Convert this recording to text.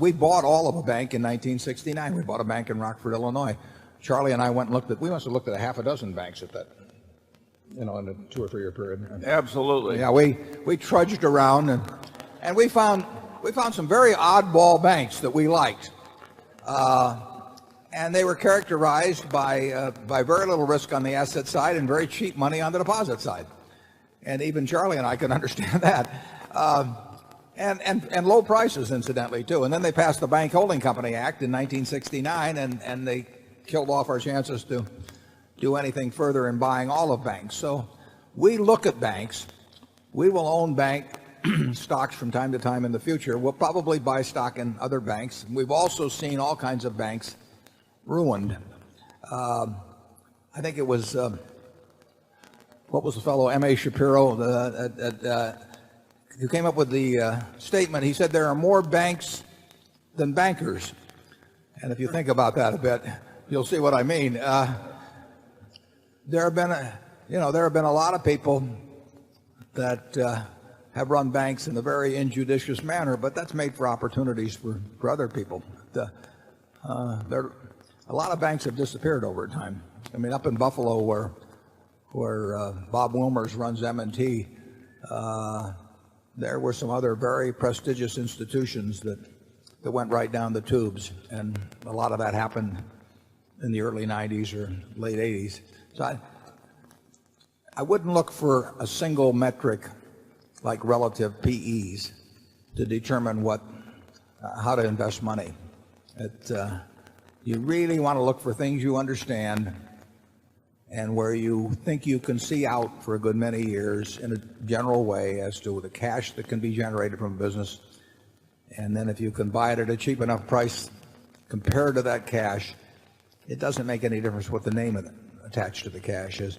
we bought all of a bank in 1969. We bought a bank in Rockford, Illinois. Charlie and I went and looked at, we must have looked at a half a dozen banks at that, in a 2 or 3 year period. Absolutely. Yeah, we trudged around and we found some very oddball banks that we liked. And they were characterized by very little risk on the asset side and very cheap money on the deposit side. And even Charlie and I could understand that. And low prices, incidentally, too. And then they passed the Bank Holding Company Act in 1969, and they killed off our chances to do anything further in buying all of banks. So we look at banks. We will own bank stocks from time to time in the future. We'll probably buy stock in other banks. We've also seen all kinds of banks ruined. I think it was, what was the fellow, M.A. Shapiro, who came up with the statement. He said there are more banks than bankers. And if you think about that a bit, you'll see what I mean. There have been a lot of people that have run banks in a very injudicious manner, but that's made for opportunities for other people. A lot of banks have disappeared over time. I mean, up in Buffalo, where Bob Wilmers runs M&T, there were some other very prestigious institutions that went right down the tubes, and a lot of that happened in the early 90s or late 80s. So I wouldn't look for a single metric like relative PEs to determine how to invest money. You really want to look for things you understand and where you think you can see out for a good many years in a general way as to the cash that can be generated from a business. And then if you can buy it at a cheap enough price compared to that cash, it doesn't make any difference what the name attached to the cash is.